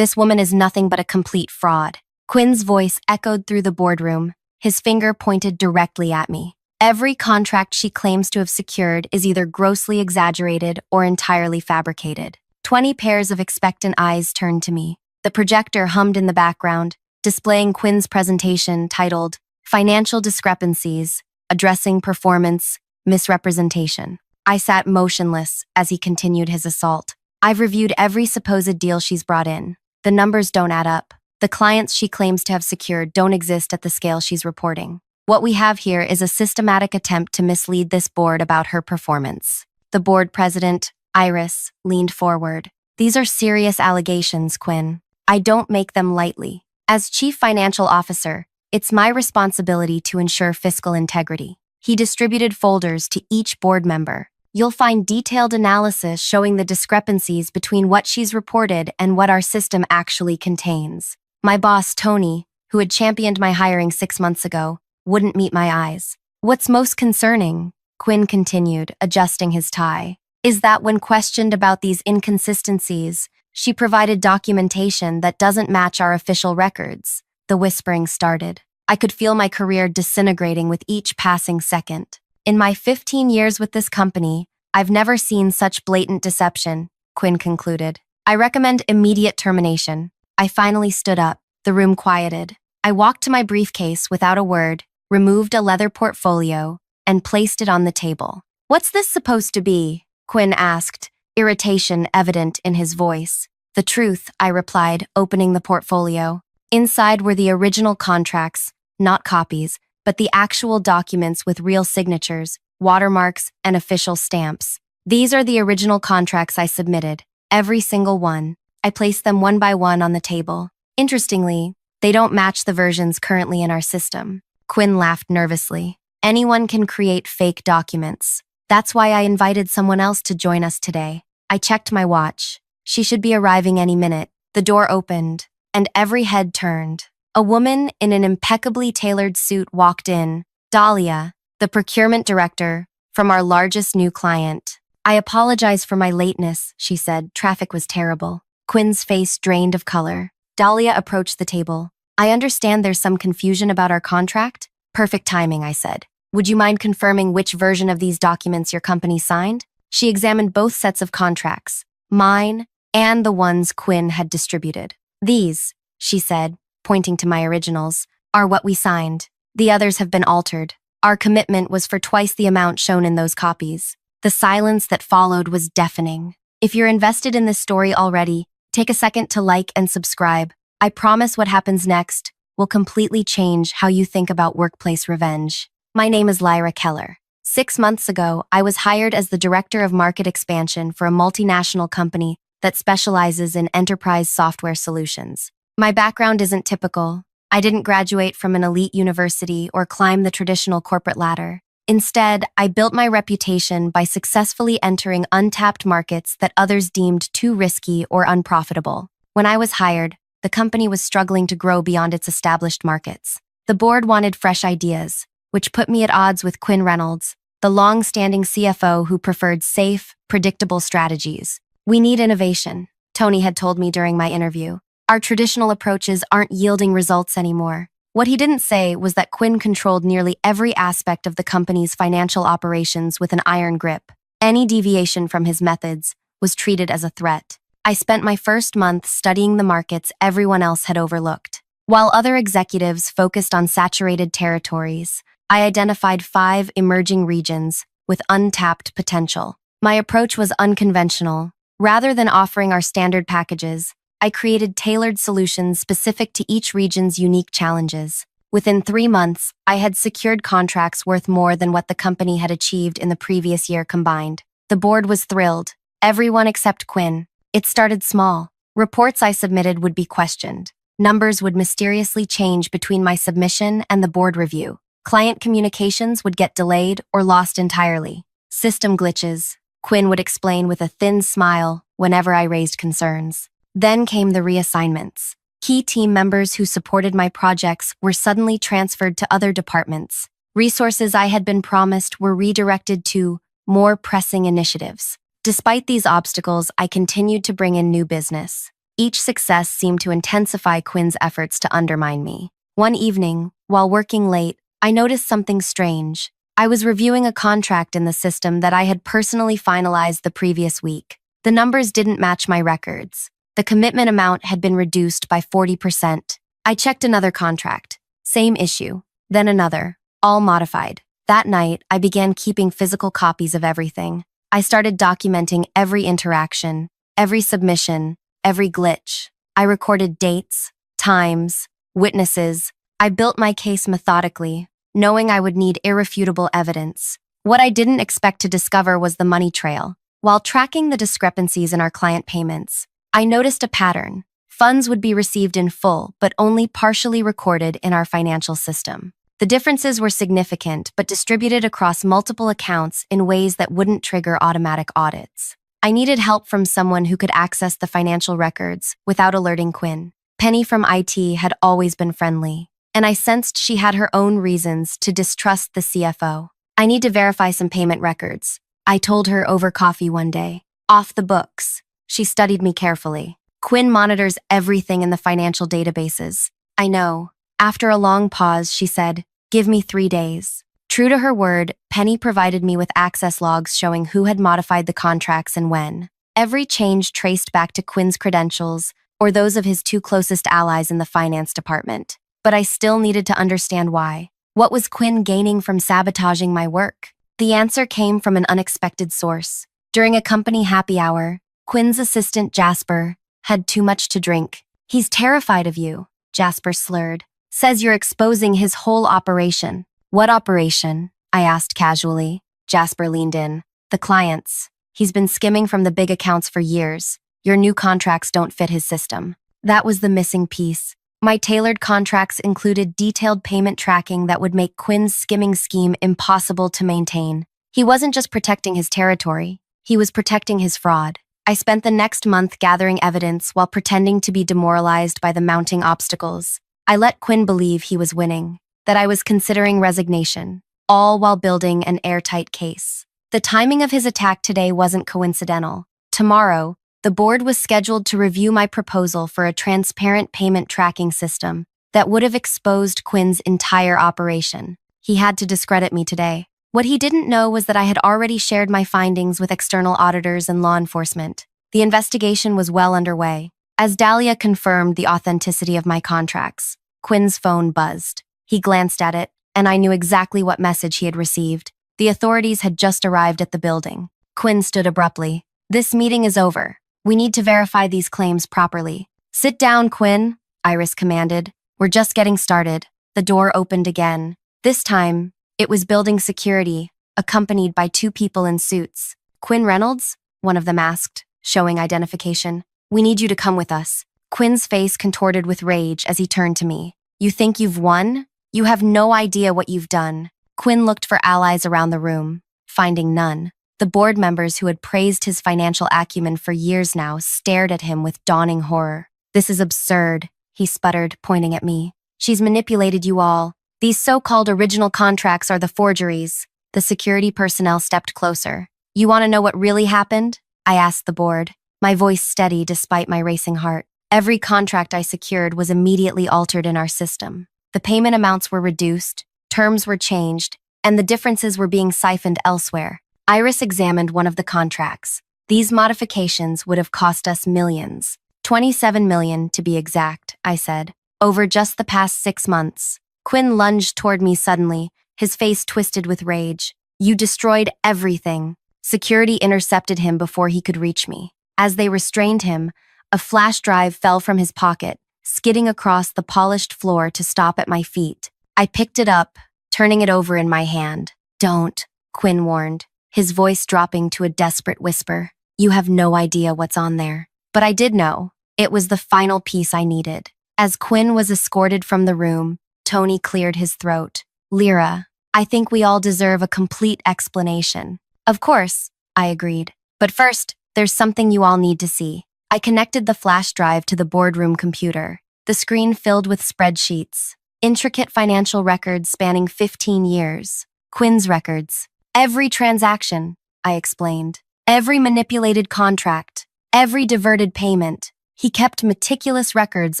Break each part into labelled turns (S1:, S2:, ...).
S1: This woman is nothing but a complete fraud. Quinn's voice echoed through the boardroom, his finger pointed directly at me. Every contract she claims to have secured is either grossly exaggerated or entirely fabricated. 20 pairs of expectant eyes turned to me. The projector hummed in the background, displaying Quinn's presentation titled Financial Discrepancies, Addressing Performance Misrepresentation. I sat motionless as he continued his assault. I've reviewed every supposed deal she's brought in. The numbers don't add up. The clients she claims to have secured don't exist at the scale she's reporting. What we have here is a systematic attempt to mislead this board about her performance. The board president, Iris, leaned forward. These are serious allegations, Quinn. I don't make them lightly. As chief financial officer, it's my responsibility to ensure fiscal integrity. He distributed folders to each board member. You'll find detailed analysis showing the discrepancies between what she's reported and what our system actually contains. My boss, Tony, who had championed my hiring 6 months ago, wouldn't meet my eyes. What's most concerning, Quinn continued, adjusting his tie, is that when questioned about these inconsistencies, she provided documentation that doesn't match our official records. The whispering started. I could feel my career disintegrating with each passing second. In my 15 years with this company, I've never seen such blatant deception, Quinn concluded. I recommend immediate termination. I finally stood up. The room quieted. I walked to my briefcase without a word, removed a leather portfolio, and placed it on the table. What's this supposed to be? Quinn asked, irritation evident in his voice. The truth, I replied, opening the portfolio. Inside were the original contracts, not copies, but the actual documents with real signatures, watermarks, and official stamps. These are the original contracts I submitted, every single one. I placed them one by one on the table. Interestingly, they don't match the versions currently in our system. Quinn laughed nervously. Anyone can create fake documents. That's why I invited someone else to join us today. I checked my watch. She should be arriving any minute. The door opened, and every head turned. A woman in an impeccably tailored suit walked in. Dahlia, the procurement director from our largest new client. I apologize for my lateness, she said. Traffic was terrible. Quinn's face drained of color. Dahlia approached the table. I understand there's some confusion about our contract. Perfect timing, I said. Would you mind confirming which version of these documents your company signed? She examined both sets of contracts, mine and the ones Quinn had distributed. These, she said, pointing to my originals, are what we signed. The others have been altered. Our commitment was for twice the amount shown in those copies. The silence that followed was deafening. If you're invested in this story already, take a second to like and subscribe. I promise what happens next will completely change how you think about workplace revenge. My name is Lyra Keller. 6 months ago, I was hired as the Director of Market Expansion for a multinational company that specializes in enterprise software solutions. My background isn't typical. I didn't graduate from an elite university or climb the traditional corporate ladder. Instead, I built my reputation by successfully entering untapped markets that others deemed too risky or unprofitable. When I was hired, the company was struggling to grow beyond its established markets. The board wanted fresh ideas, which put me at odds with Quinn Reynolds, the long-standing CFO who preferred safe, predictable strategies. We need innovation, Tony had told me during my interview. Our traditional approaches aren't yielding results anymore. What he didn't say was that Quinn controlled nearly every aspect of the company's financial operations with an iron grip. Any deviation from his methods was treated as a threat. I spent my first month studying the markets everyone else had overlooked. While other executives focused on saturated territories, I identified 5 emerging regions with untapped potential. My approach was unconventional. Rather than offering our standard packages, I created tailored solutions specific to each region's unique challenges. Within 3 months, I had secured contracts worth more than what the company had achieved in the previous year combined. The board was thrilled. Everyone except Quinn. It started small. Reports I submitted would be questioned. Numbers would mysteriously change between my submission and the board review. Client communications would get delayed or lost entirely. System glitches, Quinn would explain with a thin smile whenever I raised concerns. Then came the reassignments. Key team members who supported my projects were suddenly transferred to other departments. Resources I had been promised were redirected to more pressing initiatives. Despite these obstacles, I continued to bring in new business. Each success seemed to intensify Quinn's efforts to undermine me. One evening, while working late, I noticed something strange. I was reviewing a contract in the system that I had personally finalized the previous week. The numbers didn't match my records. The commitment amount had been reduced by 40%. I checked another contract. Same issue. Then another. All modified. That night, I began keeping physical copies of everything. I started documenting every interaction, every submission, every glitch. I recorded dates, times, witnesses. I built my case methodically, knowing I would need irrefutable evidence. What I didn't expect to discover was the money trail. While tracking the discrepancies in our client payments, I noticed a pattern. Funds would be received in full, but only partially recorded in our financial system. The differences were significant, but distributed across multiple accounts in ways that wouldn't trigger automatic audits. I needed help from someone who could access the financial records without alerting Quinn. Penny from IT had always been friendly, and I sensed she had her own reasons to distrust the CFO. I need to verify some payment records, I told her over coffee one day. Off the books. She studied me carefully. Quinn monitors everything in the financial databases. I know. After a long pause, she said, "Give me 3 days." True to her word, Penny provided me with access logs showing who had modified the contracts and when. Every change traced back to Quinn's credentials or those of his 2 closest allies in the finance department. But I still needed to understand why. What was Quinn gaining from sabotaging my work? The answer came from an unexpected source. During a company happy hour, Quinn's assistant, Jasper, had too much to drink. "He's terrified of you," Jasper slurred. "Says you're exposing his whole operation." "What operation?" I asked casually. Jasper leaned in. "The clients. He's been skimming from the big accounts for years. Your new contracts don't fit his system." That was the missing piece. My tailored contracts included detailed payment tracking that would make Quinn's skimming scheme impossible to maintain. He wasn't just protecting his territory, he was protecting his fraud. I spent the next month gathering evidence while pretending to be demoralized by the mounting obstacles. I let Quinn believe he was winning, that I was considering resignation, all while building an airtight case. The timing of his attack today wasn't coincidental. Tomorrow, the board was scheduled to review my proposal for a transparent payment tracking system that would have exposed Quinn's entire operation. He had to discredit me today. What he didn't know was that I had already shared my findings with external auditors and law enforcement. The investigation was well underway. As Dahlia confirmed the authenticity of my contracts, Quinn's phone buzzed. He glanced at it, and I knew exactly what message he had received. The authorities had just arrived at the building. Quinn stood abruptly. "This meeting is over. We need to verify these claims properly." "Sit down, Quinn," Iris commanded. "We're just getting started." The door opened again. This time, it was building security, accompanied by 2 people in suits. "Quinn Reynolds?" one of them asked, showing identification. "We need you to come with us." Quinn's face contorted with rage as he turned to me. "You think you've won? You have no idea what you've done." Quinn looked for allies around the room, finding none. The board members who had praised his financial acumen for years now stared at him with dawning horror. "This is absurd," he sputtered, pointing at me. "She's manipulated you all. These so-called original contracts are the forgeries." The security personnel stepped closer. "You want to know what really happened?" I asked the board, my voice steady despite my racing heart. "Every contract I secured was immediately altered in our system. The payment amounts were reduced, terms were changed, and the differences were being siphoned elsewhere." Iris examined one of the contracts. "These modifications would have cost us millions. 27 million to be exact," I said, "over just the past 6 months." Quinn lunged toward me suddenly, his face twisted with rage. "You destroyed everything." Security intercepted him before he could reach me. As they restrained him, a flash drive fell from his pocket, skidding across the polished floor to stop at my feet. I picked it up, turning it over in my hand. "Don't," Quinn warned, his voice dropping to a desperate whisper. "You have no idea what's on there." But I did know. It was the final piece I needed. As Quinn was escorted from the room, Tony cleared his throat. "Lyra, I think we all deserve a complete explanation." "Of course," I agreed. "But first, there's something you all need to see." I connected the flash drive to the boardroom computer. The screen filled with spreadsheets, intricate financial records spanning 15 years. Quinn's records. Every transaction, I explained. Every manipulated contract. Every diverted payment. He kept meticulous records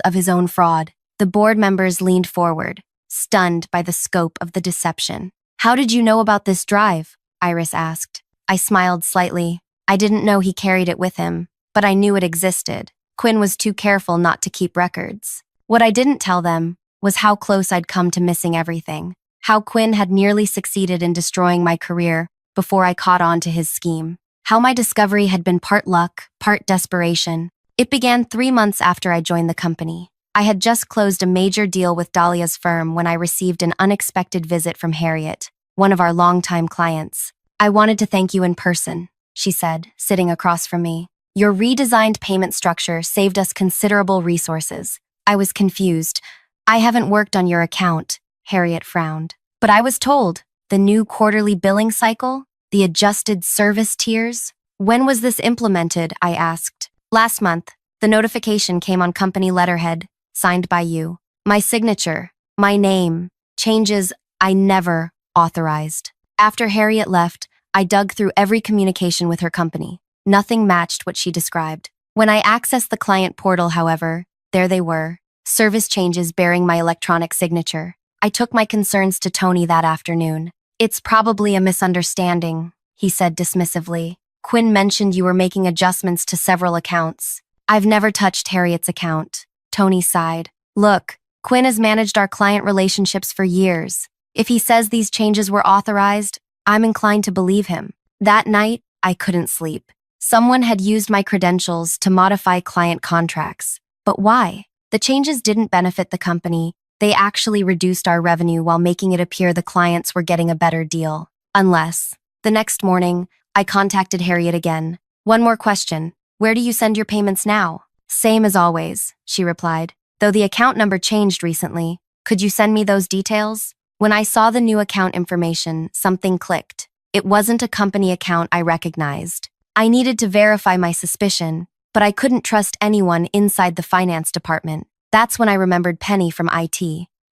S1: of his own fraud. The board members leaned forward, stunned by the scope of the deception. How did you know about this drive? Iris asked. I smiled slightly. I didn't know he carried it with him, but I knew it existed. Quinn was too careful not to keep records. What I didn't tell them was how close I'd come to missing everything. How Quinn had nearly succeeded in destroying my career before I caught on to his scheme. How my discovery had been part luck, part desperation. It began 3 months after I joined the company. I had just closed a major deal with Dahlia's firm when I received an unexpected visit from Harriet, one of our longtime clients. I wanted to thank you in person, she said, sitting across from me. Your redesigned payment structure saved us considerable resources. I was confused. I haven't worked on your account, Harriet frowned. But I was told, the new quarterly billing cycle, the adjusted service tiers. When was this implemented? I asked. Last month. The notification came on company letterhead, signed by you. My signature, my name, changes I never authorized. After Harriet left, I dug through every communication with her company. Nothing matched what she described. When I accessed the client portal, however, there they were, service changes bearing my electronic signature. I took my concerns to Tony that afternoon. It's probably a misunderstanding, he said dismissively. Quinn mentioned you were making adjustments to several accounts. I've never touched Harriet's account. Tony sighed. Look, Quinn has managed our client relationships for years. If he says these changes were authorized, I'm inclined to believe him. That night, I couldn't sleep. Someone had used my credentials to modify client contracts. But why? The changes didn't benefit the company. They actually reduced our revenue while making it appear the clients were getting a better deal. Unless. The next morning, I contacted Harriet again. One more question. Where do you send your payments now? Same as always, she replied. Though the account number changed recently. Could you send me those details? When I saw the new account information, something clicked. It wasn't a company account I recognized. I needed to verify my suspicion, but I couldn't trust anyone inside the finance department. That's when I remembered Penny from IT.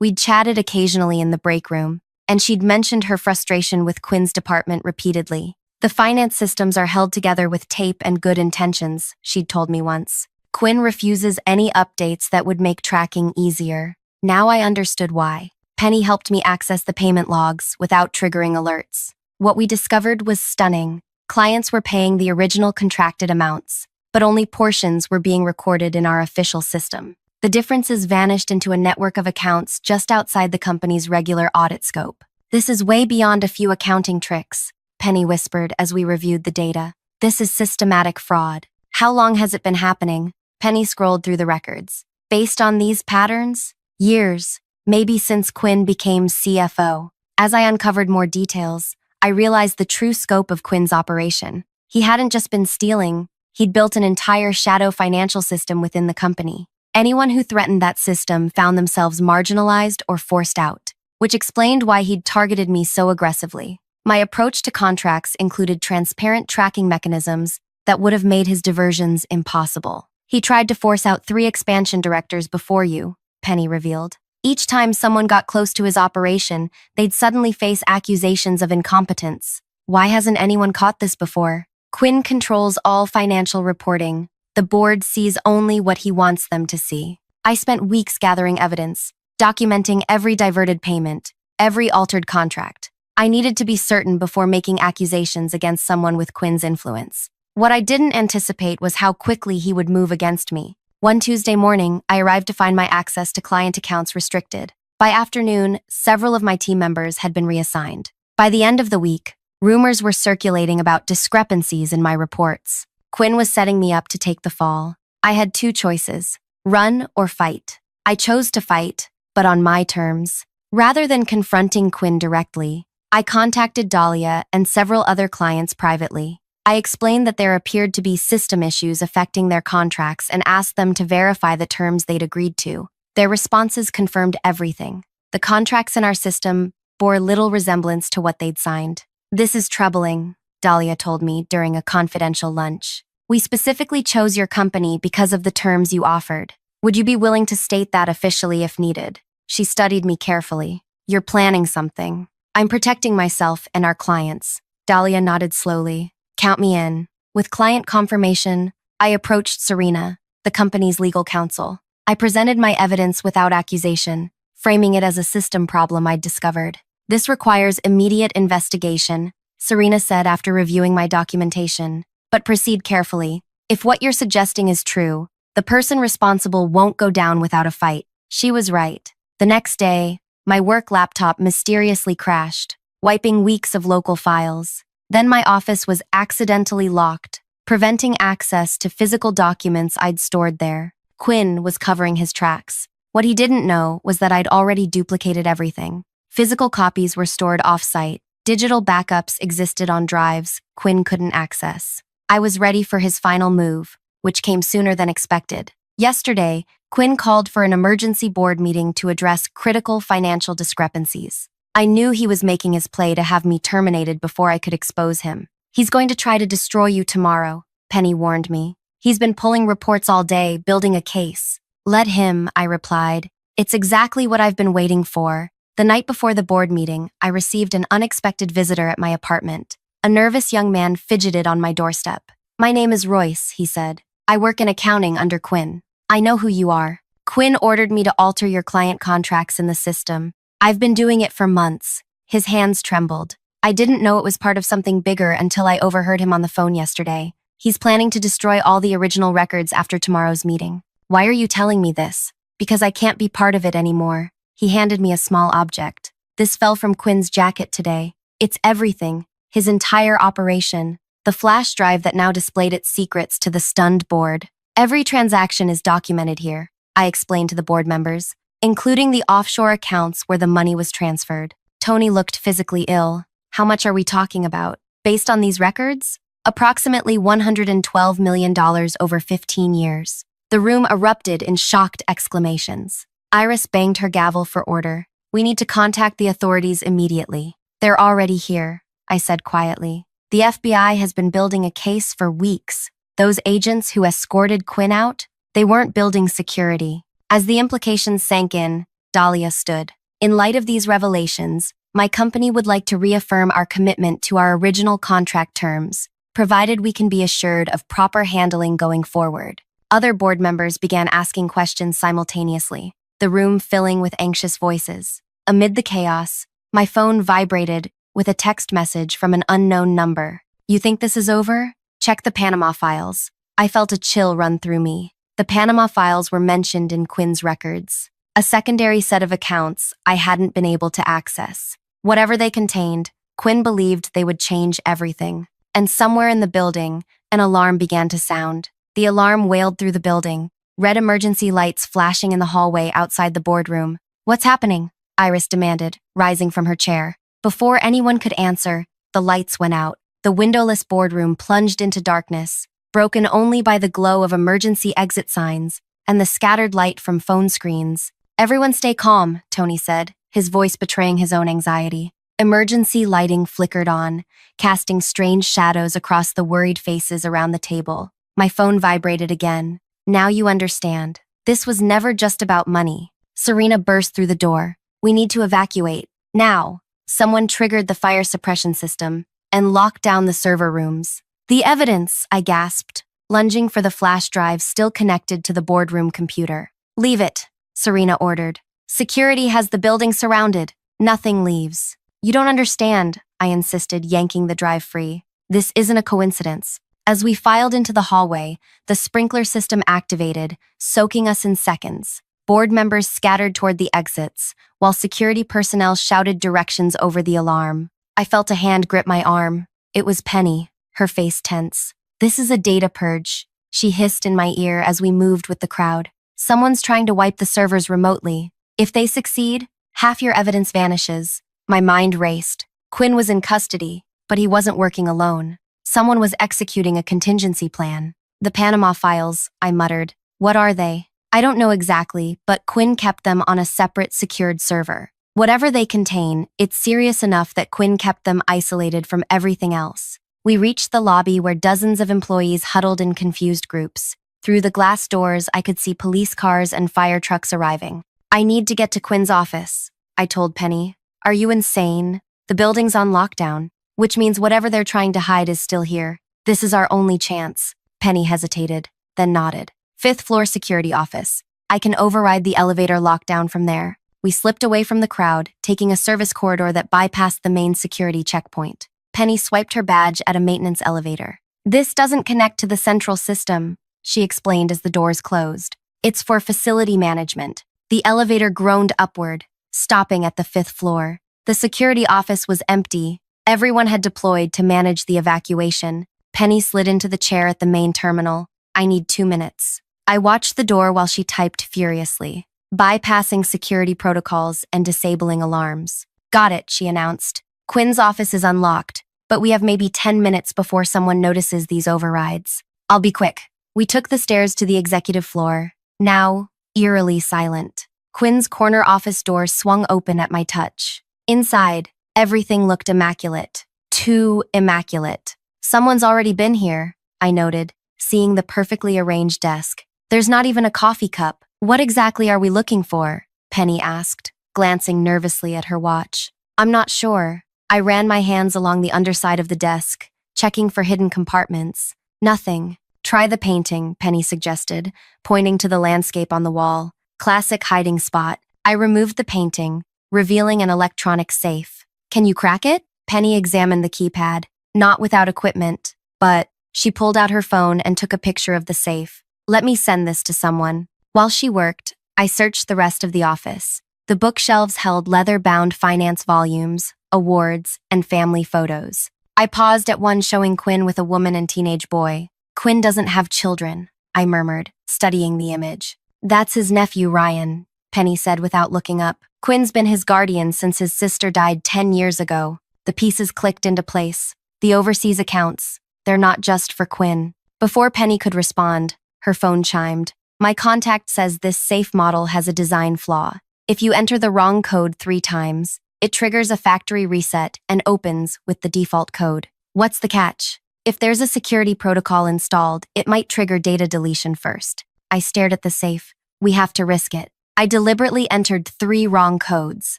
S1: We'd chatted occasionally in the break room, and she'd mentioned her frustration with Quinn's department repeatedly. The finance systems are held together with tape and good intentions, she'd told me once. Quinn refuses any updates that would make tracking easier. Now I understood why. Penny helped me access the payment logs without triggering alerts. What we discovered was stunning. Clients were paying the original contracted amounts, but only portions were being recorded in our official system. The differences vanished into a network of accounts just outside the company's regular audit scope. This is way beyond a few accounting tricks, Penny whispered as we reviewed the data. This is systematic fraud. How long has it been happening? Penny scrolled through the records. Based on these patterns? Years. Maybe since Quinn became CFO. As I uncovered more details, I realized the true scope of Quinn's operation. He hadn't just been stealing, he'd built an entire shadow financial system within the company. Anyone who threatened that system found themselves marginalized or forced out, which explained why he'd targeted me so aggressively. My approach to contracts included transparent tracking mechanisms that would have made his diversions impossible. He tried to force out 3 expansion directors before you, Penny revealed. Each time someone got close to his operation, they'd suddenly face accusations of incompetence. Why hasn't anyone caught this before? Quinn controls all financial reporting. The board sees only what he wants them to see. I spent weeks gathering evidence, documenting every diverted payment, every altered contract. I needed to be certain before making accusations against someone with Quinn's influence. What I didn't anticipate was how quickly he would move against me. One Tuesday morning, I arrived to find my access to client accounts restricted. By afternoon, several of my team members had been reassigned. By the end of the week, rumors were circulating about discrepancies in my reports. Quinn was setting me up to take the fall. I had 2 choices, run or fight. I chose to fight, but on my terms. Rather than confronting Quinn directly, I contacted Dahlia and several other clients privately. I explained that there appeared to be system issues affecting their contracts and asked them to verify the terms they'd agreed to. Their responses confirmed everything. The contracts in our system bore little resemblance to what they'd signed. This is troubling, Dahlia told me during a confidential lunch. We specifically chose your company because of the terms you offered. Would you be willing to state that officially if needed? She studied me carefully. You're planning something. I'm protecting myself and our clients. Dahlia nodded slowly. Count me in. With client confirmation, I approached Serena, the company's legal counsel. I presented my evidence without accusation, framing it as a system problem I'd discovered. This requires immediate investigation, Serena said after reviewing my documentation. But proceed carefully. If what you're suggesting is true, the person responsible won't go down without a fight. She was right. The next day, my work laptop mysteriously crashed, wiping weeks of local files. Then my office was accidentally locked, preventing access to physical documents I'd stored there. Quinn was covering his tracks. What he didn't know was that I'd already duplicated everything. Physical copies were stored off-site. Digital backups existed on drives Quinn couldn't access. I was ready for his final move, which came sooner than expected. Yesterday, Quinn called for an emergency board meeting to address critical financial discrepancies. I knew he was making his play to have me terminated before I could expose him. He's going to try to destroy you tomorrow, Penny warned me. He's been pulling reports all day, building a case. Let him, I replied. It's exactly what I've been waiting for. The night before the board meeting, I received an unexpected visitor at my apartment. A nervous young man fidgeted on my doorstep. My name is Royce, he said. I work in accounting under Quinn. I know who you are. Quinn ordered me to alter your client contracts in the system. I've been doing it for months. His hands trembled. I didn't know it was part of something bigger until I overheard him on the phone yesterday. He's planning to destroy all the original records after tomorrow's meeting. Why are you telling me this? Because I can't be part of it anymore. He handed me a small object. This fell from Quinn's jacket today. It's everything. His entire operation. The flash drive that now displayed its secrets to the stunned board. Every transaction is documented here, I explained to the board members, including the offshore accounts where the money was transferred. Tony looked physically ill. How much are we talking about? Based on these records? Approximately $112 million over 15 years. The room erupted in shocked exclamations. Iris banged her gavel for order. We need to contact the authorities immediately. They're already here, I said quietly. The FBI has been building a case for weeks. Those agents who escorted Quinn out, they weren't building security. As the implications sank in, Dahlia stood. In light of these revelations, my company would like to reaffirm our commitment to our original contract terms, provided we can be assured of proper handling going forward. Other board members began asking questions simultaneously, the room filling with anxious voices. Amid the chaos, my phone vibrated with a text message from an unknown number. You think this is over? Check the Panama files. I felt a chill run through me. The Panama files were mentioned in Quinn's records. A secondary set of accounts I hadn't been able to access. Whatever they contained, Quinn believed they would change everything. And somewhere in the building, an alarm began to sound. The alarm wailed through the building, red emergency lights flashing in the hallway outside the boardroom. What's happening? Iris demanded, rising from her chair. Before anyone could answer, the lights went out. The windowless boardroom plunged into darkness, broken only by the glow of emergency exit signs and the scattered light from phone screens. Everyone stay calm, Tony said, his voice betraying his own anxiety. Emergency lighting flickered on, casting strange shadows across the worried faces around the table. My phone vibrated again. Now you understand. This was never just about money. Serena burst through the door. We need to evacuate. Now. Someone triggered the fire suppression system and locked down the server rooms. The evidence, I gasped, lunging for the flash drive still connected to the boardroom computer. Leave it, Serena ordered. Security has the building surrounded. Nothing leaves. You don't understand, I insisted, yanking the drive free. This isn't a coincidence. As we filed into the hallway, the sprinkler system activated, soaking us in seconds. Board members scattered toward the exits, while security personnel shouted directions over the alarm. I felt a hand grip my arm. It was Penny, her face tense. This is a data purge, she hissed in my ear as we moved with the crowd. Someone's trying to wipe the servers remotely. If they succeed, half your evidence vanishes. My mind raced. Quinn was in custody, but he wasn't working alone. Someone was executing a contingency plan. The Panama files, I muttered. What are they? I don't know exactly, but Quinn kept them on a separate secured server. Whatever they contain, it's serious enough that Quinn kept them isolated from everything else. We reached the lobby where dozens of employees huddled in confused groups. Through the glass doors, I could see police cars and fire trucks arriving. I need to get to Quinn's office, I told Penny. Are you insane? The building's on lockdown, which means whatever they're trying to hide is still here. This is our only chance. Penny hesitated, then nodded. Fifth floor security office. I can override the elevator lockdown from there. We slipped away from the crowd, taking a service corridor that bypassed the main security checkpoint. Penny swiped her badge at a maintenance elevator. This doesn't connect to the central system, she explained as the doors closed. It's for facility management. The elevator groaned upward, stopping at the fifth floor. The security office was empty. Everyone had deployed to manage the evacuation. Penny slid into the chair at the main terminal. I need 2 minutes. I watched the door while she typed furiously, bypassing security protocols and disabling alarms. Got it, she announced. Quinn's office is unlocked, but we have maybe 10 minutes before someone notices these overrides. I'll be quick. We took the stairs to the executive floor, now eerily silent. Quinn's corner office door swung open at my touch. Inside, everything looked immaculate. Too immaculate. Someone's already been here, I noted, seeing the perfectly arranged desk. There's not even a coffee cup. What exactly are we looking for? Penny asked, glancing nervously at her watch. I'm not sure. I ran my hands along the underside of the desk, checking for hidden compartments. Nothing. Try the painting, Penny suggested, pointing to the landscape on the wall. Classic hiding spot. I removed the painting, revealing an electronic safe. Can you crack it? Penny examined the keypad. Not without equipment, but she pulled out her phone and took a picture of the safe. Let me send this to someone. While she worked, I searched the rest of the office. The bookshelves held leather-bound finance volumes, awards, and family photos. I paused at one showing Quinn with a woman and teenage boy. Quinn doesn't have children, I murmured, studying the image. That's his nephew, Ryan, Penny said without looking up. Quinn's been his guardian since his sister died 10 years ago. The pieces clicked into place. The overseas accounts, they're not just for Quinn. Before Penny could respond, her phone chimed. My contact says this safe model has a design flaw. If you enter the wrong code 3 times, it triggers a factory reset and opens with the default code. What's the catch? If there's a security protocol installed, it might trigger data deletion first. I stared at the safe. We have to risk it. I deliberately entered 3 wrong codes.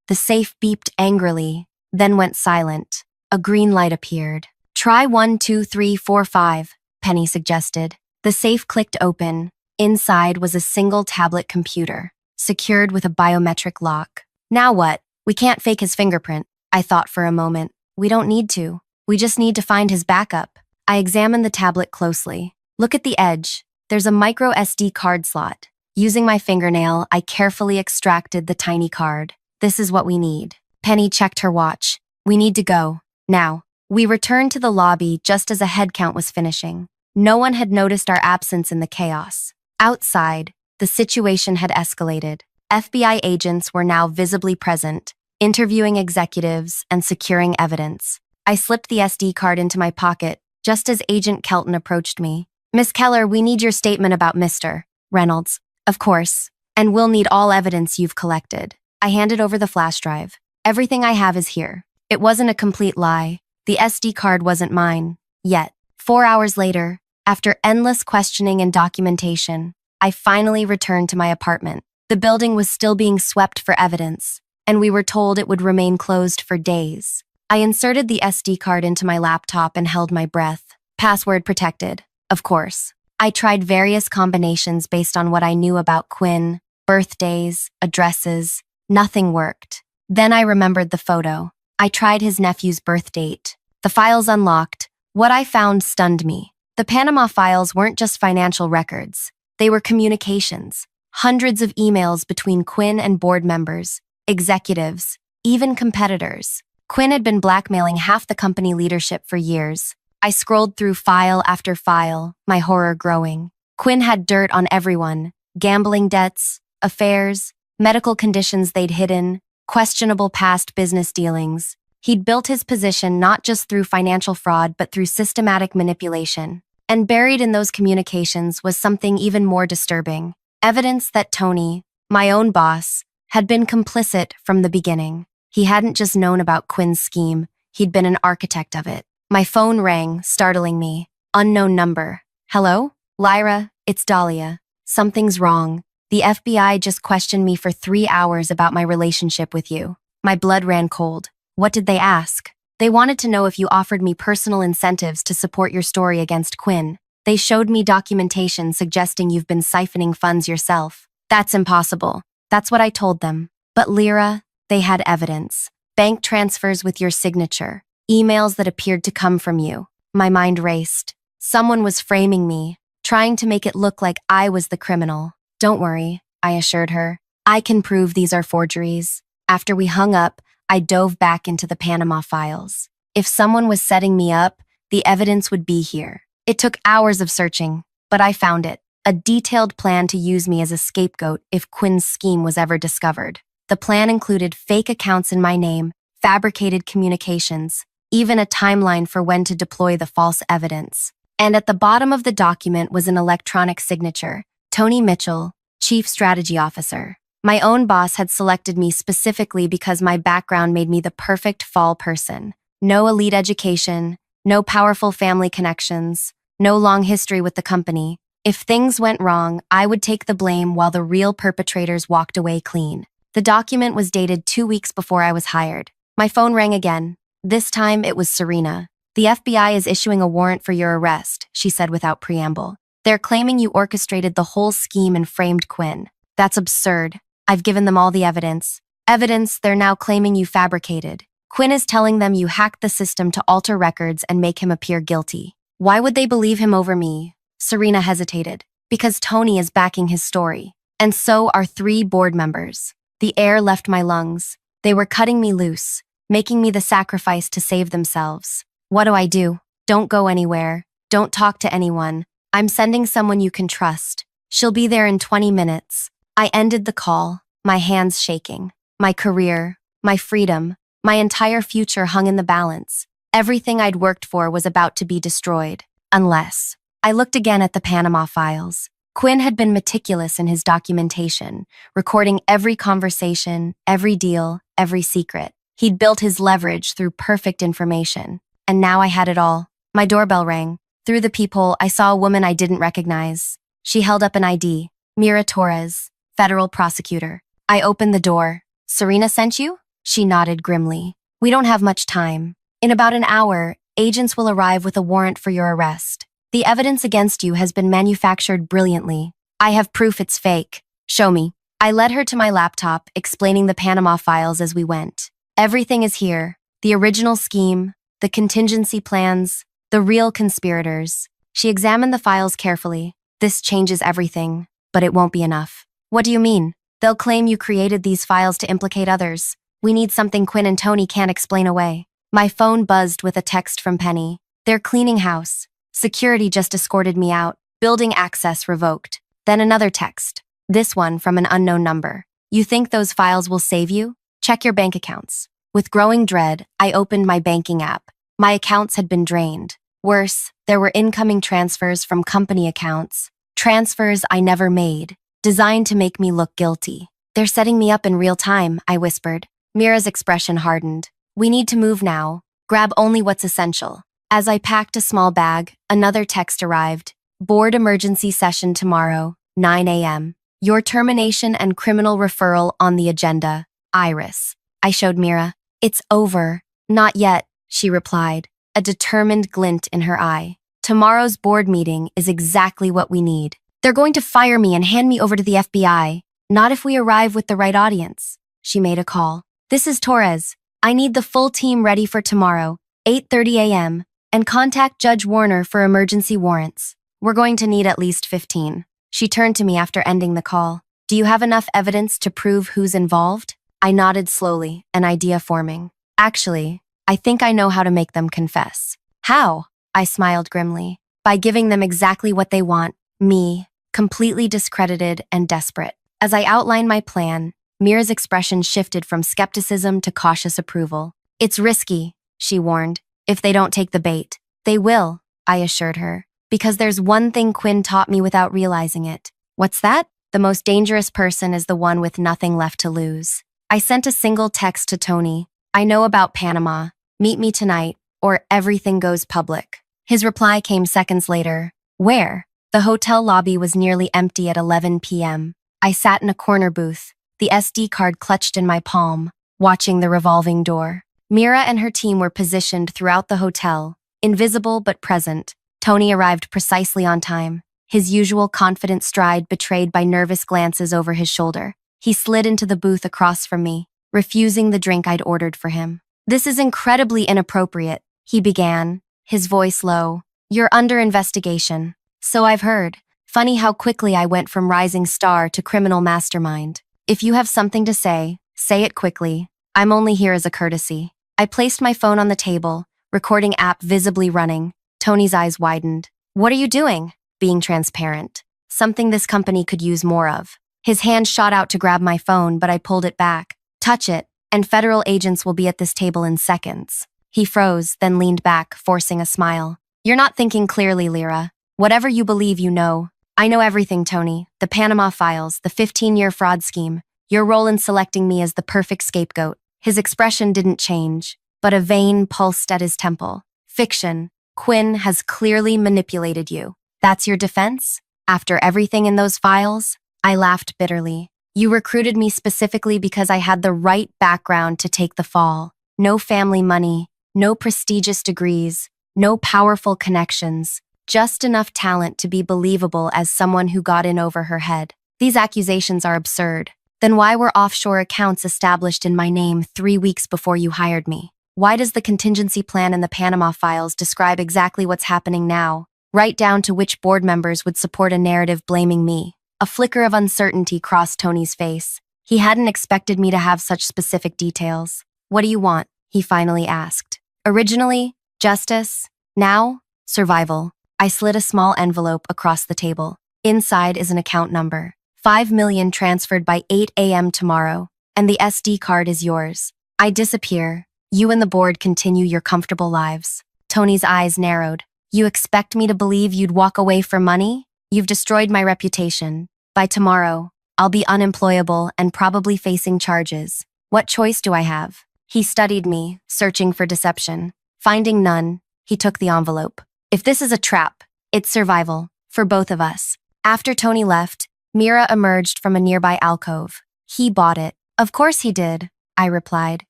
S1: The safe beeped angrily, then went silent. A green light appeared. Try 1, 2, 3, 4, 5, Penny suggested. The safe clicked open. Inside was a single tablet computer, secured with a biometric lock. Now what? We can't fake his fingerprint, I thought for a moment. We don't need to. We just need to find his backup. I examined the tablet closely. Look at the edge. There's a micro SD card slot. Using my fingernail, I carefully extracted the tiny card. This is what we need. Penny checked her watch. We need to go. Now. We returned to the lobby just as a head count was finishing. No one had noticed our absence in the chaos. Outside, the situation had escalated. FBI agents were now visibly present, interviewing executives and securing evidence. I slipped the SD card into my pocket just as Agent Kelton approached me. Miss Keller, we need your statement about Mr. Reynolds. Of course, and we'll need all evidence you've collected. I handed over the flash drive. Everything I have is here. It wasn't a complete lie. The SD card wasn't mine, yet. 4 hours later, after endless questioning and documentation, I finally returned to my apartment. The building was still being swept for evidence, and we were told it would remain closed for days. I inserted the SD card into my laptop and held my breath. Password protected, of course. I tried various combinations based on what I knew about Quinn, birthdays, addresses. Nothing worked. Then I remembered the photo. I tried his nephew's birth date. The files unlocked. What I found stunned me. The Panama files weren't just financial records. They were communications. Hundreds of emails between Quinn and board members, executives, even competitors. Quinn had been blackmailing half the company leadership for years. I scrolled through file after file, my horror growing. Quinn had dirt on everyone. Gambling debts, affairs, medical conditions they'd hidden, questionable past business dealings. He'd built his position not just through financial fraud, but through systematic manipulation. And buried in those communications was something even more disturbing. Evidence that Tony, my own boss, had been complicit from the beginning. He hadn't just known about Quinn's scheme, he'd been an architect of it. My phone rang, startling me. Unknown number. Hello? Lyra, it's Dahlia. Something's wrong. The FBI just questioned me for 3 hours about my relationship with you. My blood ran cold. What did they ask? They wanted to know if you offered me personal incentives to support your story against Quinn. They showed me documentation suggesting you've been siphoning funds yourself. That's impossible. That's what I told them. But Lyra, they had evidence. Bank transfers with your signature. Emails that appeared to come from you. My mind raced. Someone was framing me, trying to make it look like I was the criminal. Don't worry, I assured her. I can prove these are forgeries. After we hung up, I dove back into the Panama files. If someone was setting me up, the evidence would be here. It took hours of searching, but I found it. A detailed plan to use me as a scapegoat if Quinn's scheme was ever discovered. The plan included fake accounts in my name, fabricated communications, even a timeline for when to deploy the false evidence. And at the bottom of the document was an electronic signature, Tony Mitchell, Chief Strategy Officer. My own boss had selected me specifically because my background made me the perfect fall person. No elite education, no powerful family connections, no long history with the company. If things went wrong, I would take the blame while the real perpetrators walked away clean. The document was dated 2 weeks before I was hired. My phone rang again. This time it was Serena. The FBI is issuing a warrant for your arrest, she said without preamble. They're claiming you orchestrated the whole scheme and framed Quinn. That's absurd. I've given them all the evidence. Evidence they're now claiming you fabricated. Quinn is telling them you hacked the system to alter records and make him appear guilty. Why would they believe him over me? Serena hesitated. Because Tony is backing his story. And so are 3 board members. The air left my lungs. They were cutting me loose, making me the sacrifice to save themselves. What do I do? Don't go anywhere. Don't talk to anyone. I'm sending someone you can trust. She'll be there in 20 minutes. I ended the call, my hands shaking. My career, my freedom, my entire future hung in the balance. Everything I'd worked for was about to be destroyed. Unless. I looked again at the Panama files. Quinn had been meticulous in his documentation, recording every conversation, every deal, every secret. He'd built his leverage through perfect information. And now I had it all. My doorbell rang. Through the peephole, I saw a woman I didn't recognize. She held up an ID. Mira Torres, federal prosecutor. I opened the door. Serena sent you? She nodded grimly. We don't have much time. In about an hour, agents will arrive with a warrant for your arrest. The evidence against you has been manufactured brilliantly. I have proof it's fake. Show me. I led her to my laptop, explaining the Panama files as we went. Everything is here. The original scheme, the contingency plans, the real conspirators. She examined the files carefully. This changes everything, but it won't be enough. What do you mean? They'll claim you created these files to implicate others. We need something Quinn and Tony can't explain away. My phone buzzed with a text from Penny. They're cleaning house. Security just escorted me out. Building access revoked. Then another text. This one from an unknown number. You think those files will save you? Check your bank accounts. With growing dread, I opened my banking app. My accounts had been drained. Worse, there were incoming transfers from company accounts. Transfers I never made, designed to make me look guilty. They're setting me up in real time, I whispered. Mira's expression hardened. We need to move now. Grab only what's essential. As I packed a small bag, another text arrived. Board emergency session tomorrow, 9 a.m. Your termination and criminal referral on the agenda. Iris. I showed Mira. It's over. Not yet, she replied, a determined glint in her eye. Tomorrow's board meeting is exactly what we need. They're going to fire me and hand me over to the FBI. Not if we arrive with the right audience. She made a call. This is Torres. I need the full team ready for tomorrow, 8:30 a.m., and contact Judge Warner for emergency warrants. We're going to need at least 15. She turned to me after ending the call. Do you have enough evidence to prove who's involved? I nodded slowly, an idea forming. Actually, I think I know how to make them confess. How? I smiled grimly. By giving them exactly what they want, me, completely discredited and desperate. As I outlined my plan, Mira's expression shifted from skepticism to cautious approval. It's risky, she warned. If they don't take the bait. They will, I assured her. Because there's one thing Quinn taught me without realizing it. What's that? The most dangerous person is the one with nothing left to lose. I sent a single text to Tony. I know about Panama. Meet me tonight, or everything goes public. His reply came seconds later. Where? The hotel lobby was nearly empty at 11 p.m. I sat in a corner booth, the SD card clutched in my palm, watching the revolving door. Mira and her team were positioned throughout the hotel, invisible but present, Tony arrived precisely on time, his usual confident stride betrayed by nervous glances over his shoulder. He slid into the booth across from me, refusing the drink I'd ordered for him. "This is incredibly inappropriate," he began, his voice low. "You're under investigation." "So I've heard." Funny how quickly I went from rising star to criminal mastermind. "If you have something to say it quickly. I'm only here as a courtesy." I placed my phone on the table, recording app visibly running. Tony's eyes widened. "What are you doing?" "Being transparent. Something this company could use more of." His hand shot out to grab my phone, but I pulled it back. "Touch it, and federal agents will be at this table in seconds." He froze, then leaned back, forcing a smile. "You're not thinking clearly, Lyra. Whatever you believe you know." "I know everything, Tony. The Panama Files, the 15-year fraud scheme, your role in selecting me as the perfect scapegoat." His expression didn't change, but a vein pulsed at his temple. "Fiction. Quinn has clearly manipulated you. That's your defense? After everything in those files?" I laughed bitterly. "You recruited me specifically because I had the right background to take the fall. No family money, no prestigious degrees, no powerful connections. Just enough talent to be believable as someone who got in over her head. These accusations are absurd. Then why were offshore accounts established in my name 3 weeks before you hired me? Why does the contingency plan in the Panama Files describe exactly what's happening now, right down to which board members would support a narrative blaming me?" A flicker of uncertainty crossed Tony's face. He hadn't expected me to have such specific details. "What do you want?" he finally asked. "Originally, justice. Now, survival." I slid a small envelope across the table. Inside is an account number. 5 million transferred by 8 a.m. tomorrow, and the SD card is yours. I disappear. You and the board continue your comfortable lives. Tony's eyes narrowed. "You expect me to believe you'd walk away for money? You've destroyed my reputation. By tomorrow, I'll be unemployable and probably facing charges. What choice do I have?" He studied me, searching for deception. Finding none, he took the envelope. "If this is a trap, it's survival, for both of us." After Tony left, Mira emerged from a nearby alcove. "He bought it." "Of course he did," I replied.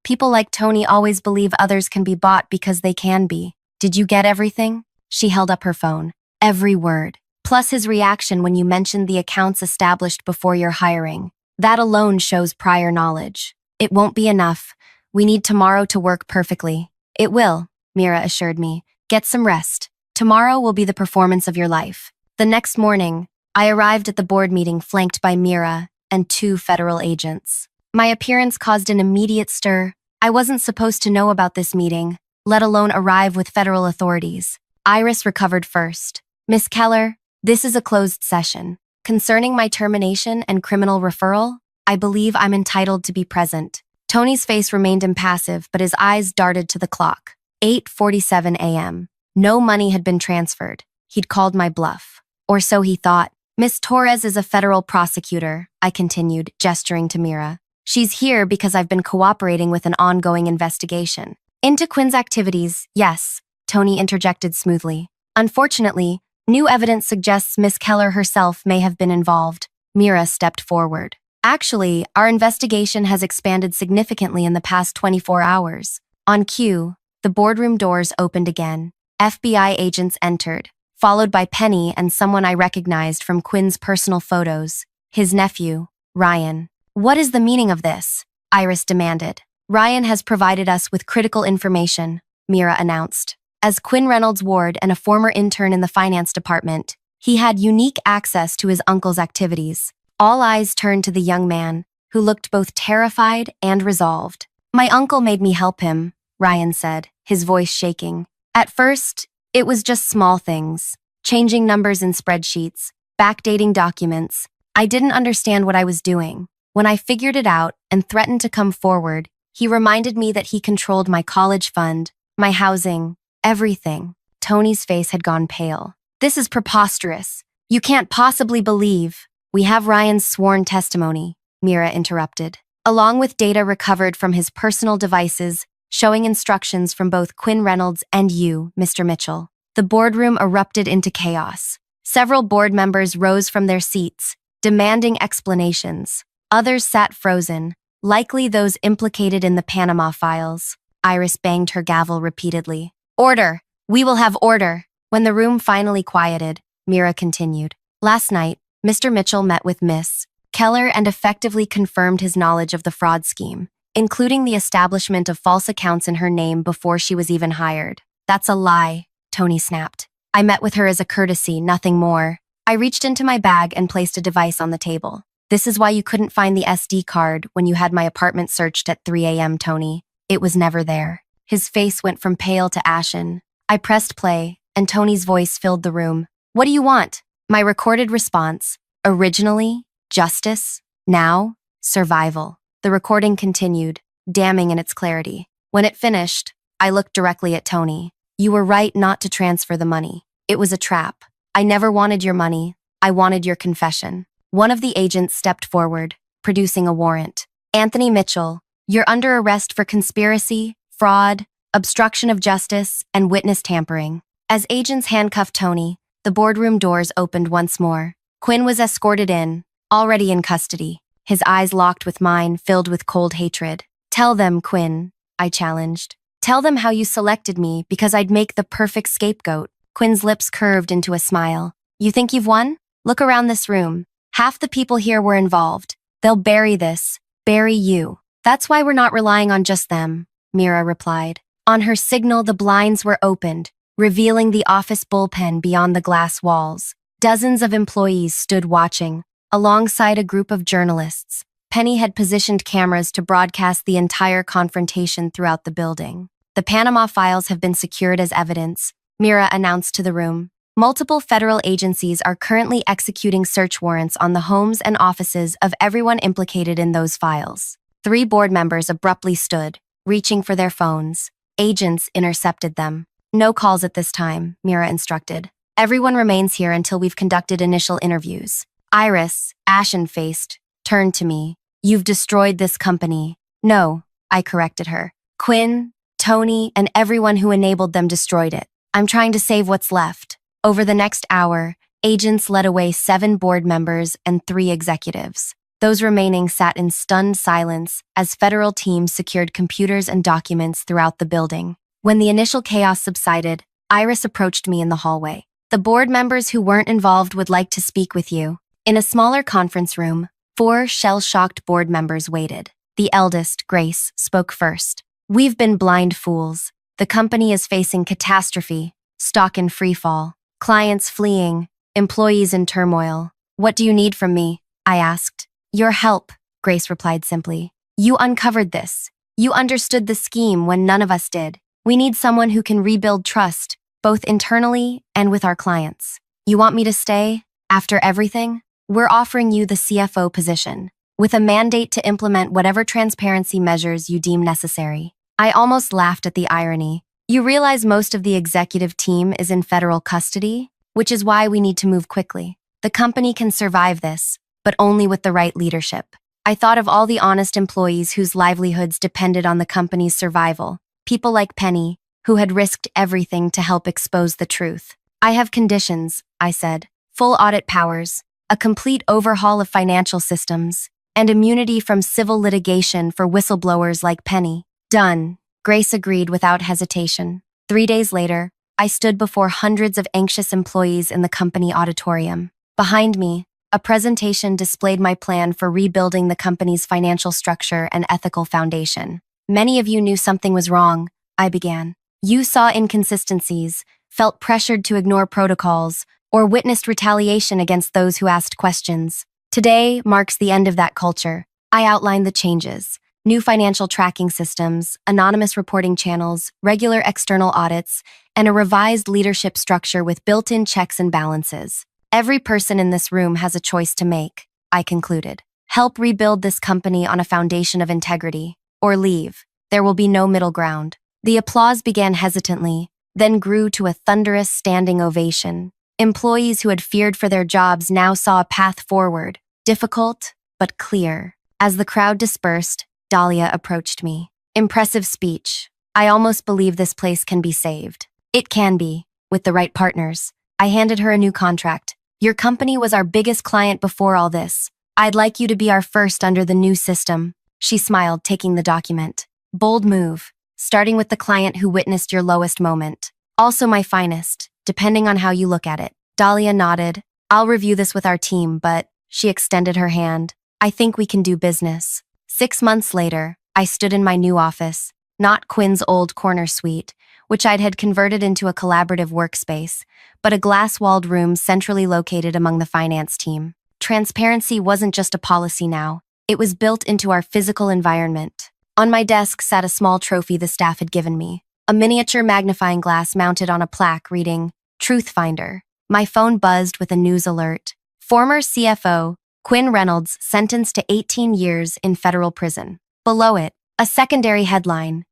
S1: "People like Tony always believe others can be bought because they can be." "Did you get everything?" She held up her phone. "Every word. Plus his reaction when you mentioned the accounts established before your hiring. That alone shows prior knowledge." "It won't be enough. We need tomorrow to work perfectly." "It will," Mira assured me. "Get some rest. Tomorrow will be the performance of your life." The next morning, I arrived at the board meeting flanked by Mira and 2 federal agents. My appearance caused an immediate stir. I wasn't supposed to know about this meeting, let alone arrive with federal authorities. Iris recovered first. "Miss Keller, this is a closed session. Concerning my termination and criminal referral, I believe I'm entitled to be present." Tony's face remained impassive, but his eyes darted to the clock. 8:47 a.m. No money had been transferred. He'd called my bluff. Or so he thought. "Miss Torres is a federal prosecutor," I continued, gesturing to Mira. "She's here because I've been cooperating with an ongoing investigation." "Into Quinn's activities, yes," Tony interjected smoothly. "Unfortunately, new evidence suggests Miss Keller herself may have been involved." Mira stepped forward. "Actually, our investigation has expanded significantly in the past 24 hours. On cue, the boardroom doors opened again. FBI agents entered, followed by Penny and someone I recognized from Quinn's personal photos, his nephew, Ryan. "What is the meaning of this?" Iris demanded. "Ryan has provided us with critical information," Mira announced. As Quinn Reynolds' ward and a former intern in the finance department, he had unique access to his uncle's activities. All eyes turned to the young man, who looked both terrified and resolved. "My uncle made me help him," Ryan said, his voice shaking. "At first, it was just small things, changing numbers in spreadsheets, backdating documents. I didn't understand what I was doing. When I figured it out and threatened to come forward, he reminded me that he controlled my college fund, my housing, everything." Tony's face had gone pale. "This is preposterous. You can't possibly believe." "We have Ryan's sworn testimony," Mira interrupted, "along with data recovered from his personal devices showing instructions from both Quinn Reynolds and you, Mr. Mitchell." The boardroom erupted into chaos. Several board members rose from their seats, demanding explanations. Others sat frozen, likely those implicated in the Panama Files. Iris banged her gavel repeatedly. "Order! We will have order!" When the room finally quieted, Mira continued. Last night, Mr. Mitchell met with Miss Keller and effectively confirmed his knowledge of the fraud scheme, including the establishment of false accounts in her name before she was even hired. That's a lie, Tony snapped. I met with her as a courtesy, nothing more. I reached into my bag and placed a device on the table. This is why you couldn't find the SD card when you had my apartment searched at 3 a.m., Tony. It was never there. His face went from pale to ashen. I pressed play, and Tony's voice filled the room. What do you want? My recorded response. Originally, justice. Now, survival. The recording continued, damning in its clarity. When it finished, I looked directly at Tony. You were right not to transfer the money. It was a trap. I never wanted your money. I wanted your confession. One of the agents stepped forward, producing a warrant. Anthony Mitchell, you're under arrest for conspiracy, fraud, obstruction of justice, and witness tampering. As agents handcuffed Tony, the boardroom doors opened once more. Quinn was escorted in, already in custody. His eyes locked with mine, filled with cold hatred. Tell them, Quinn, I challenged. Tell them how you selected me because I'd make the perfect scapegoat. Quinn's lips curved into a smile. You think you've won? Look around this room. Half the people here were involved. They'll bury this, bury you. That's why we're not relying on just them, Mira replied. On her signal, the blinds were opened, revealing the office bullpen beyond the glass walls. Dozens of employees stood watching, alongside a group of journalists. Penny had positioned cameras to broadcast the entire confrontation throughout the building. The Panama files have been secured as evidence, Mira announced to the room. Multiple federal agencies are currently executing search warrants on the homes and offices of everyone implicated in those files. 3 board members abruptly stood, reaching for their phones. Agents intercepted them. No calls at this time, Mira instructed. Everyone remains here until we've conducted initial interviews. Iris, ashen-faced, turned to me. You've destroyed this company. No, I corrected her. Quinn, Tony, and everyone who enabled them destroyed it. I'm trying to save what's left. Over the next hour, agents led away 7 board members and 3 executives. Those remaining sat in stunned silence as federal teams secured computers and documents throughout the building. When the initial chaos subsided, Iris approached me in the hallway. The board members who weren't involved would like to speak with you. In a smaller conference room, 4 shell-shocked board members waited. The eldest, Grace, spoke first. We've been blind fools. The company is facing catastrophe, stock in freefall, clients fleeing, employees in turmoil. What do you need from me? I asked. Your help, Grace replied simply. You uncovered this. You understood the scheme when none of us did. We need someone who can rebuild trust, both internally and with our clients. You want me to stay? After everything? We're offering you the CFO position, with a mandate to implement whatever transparency measures you deem necessary. I almost laughed at the irony. You realize most of the executive team is in federal custody, which is why we need to move quickly. The company can survive this, but only with the right leadership. I thought of all the honest employees whose livelihoods depended on the company's survival, people like Penny, who had risked everything to help expose the truth. I have conditions, I said. Full audit powers, a complete overhaul of financial systems, and immunity from civil litigation for whistleblowers like Penny. Done, Grace agreed without hesitation. 3 days later, I stood before hundreds of anxious employees in the company auditorium. Behind me, a presentation displayed my plan for rebuilding the company's financial structure and ethical foundation. Many of you knew something was wrong, I began. You saw inconsistencies, felt pressured to ignore protocols, or witnessed retaliation against those who asked questions. Today marks the end of that culture. I outlined the changes. New financial tracking systems, anonymous reporting channels, regular external audits, and a revised leadership structure with built-in checks and balances. Every person in this room has a choice to make, I concluded. Help rebuild this company on a foundation of integrity, or leave. There will be no middle ground. The applause began hesitantly, then grew to a thunderous standing ovation. Employees who had feared for their jobs now saw a path forward, difficult but clear. As the crowd dispersed, Dahlia approached me. Impressive speech. I almost believe this place can be saved. It can be, with the right partners. I handed her a new contract. Your company was our biggest client before all this. I'd like you to be our first under the new system. She smiled, taking the document. Bold move, starting with the client who witnessed your lowest moment. Also my finest. depending on how you look at it. Dahlia nodded. I'll review this with our team, but she extended her hand. I think we can do business. 6 months later, I stood in my new office, not Quinn's old corner suite, which had converted into a collaborative workspace, but a glass-walled room centrally located among the finance team. Transparency wasn't just a policy now. It was built into our physical environment. On my desk sat a small trophy the staff had given me, a miniature magnifying glass mounted on a plaque reading, Truth Finder. My phone buzzed with a news alert. Former CFO, Quinn Reynolds, sentenced to 18 years in federal prison. Below it, a secondary headline,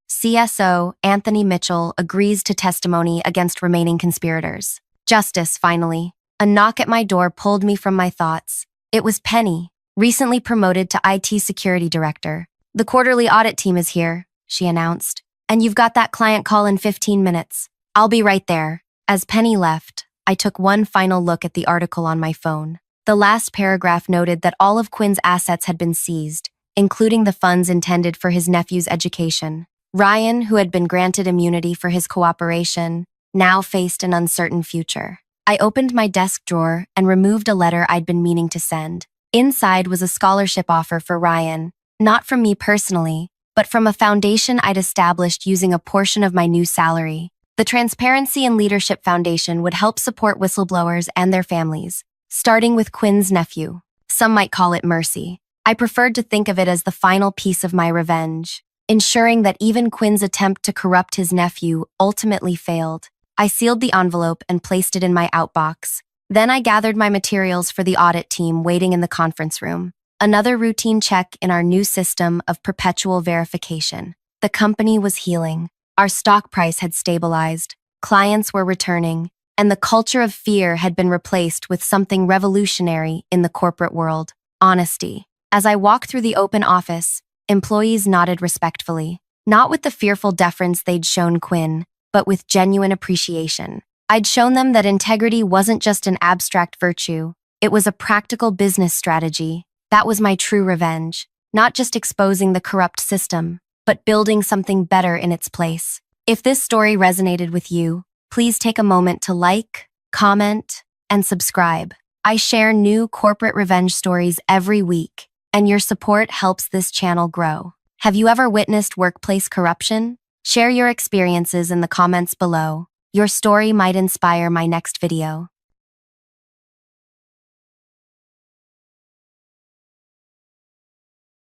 S1: CSO Anthony Mitchell agrees to testimony against remaining conspirators. Justice, finally. A knock at my door pulled me from my thoughts. It was Penny, recently promoted to IT security director. The quarterly audit team is here, she announced. And you've got that client call in 15 minutes. I'll be right there. As Penny left, I took one final look at the article on my phone. The last paragraph noted that all of Quinn's assets had been seized, including the funds intended for his nephew's education. Ryan, who had been granted immunity for his cooperation, now faced an uncertain future. I opened my desk drawer and removed a letter I'd been meaning to send. Inside was a scholarship offer for Ryan, not from me personally, but from a foundation I'd established using a portion of my new salary. The Transparency and Leadership Foundation would help support whistleblowers and their families, starting with Quinn's nephew. Some might call it mercy. I preferred to think of it as the final piece of my revenge, ensuring that even Quinn's attempt to corrupt his nephew ultimately failed. I sealed the envelope and placed it in my outbox. Then I gathered my materials for the audit team waiting in the conference room. Another routine check in our new system of perpetual verification. The company was healing. Our stock price had stabilized. Clients were returning. And the culture of fear had been replaced with something revolutionary in the corporate world: honesty. As I walked through the open office, employees nodded respectfully, not with the fearful deference they'd shown Quinn, but with genuine appreciation. I'd shown them that integrity wasn't just an abstract virtue, it was a practical business strategy. That was my true revenge, not just exposing the corrupt system, but building something better in its place. If this story resonated with you, please take a moment to like, comment, and subscribe. I share new corporate revenge stories every week, and your support helps this channel grow. Have you ever witnessed workplace corruption? Share your experiences in the comments below. Your story might inspire my next video.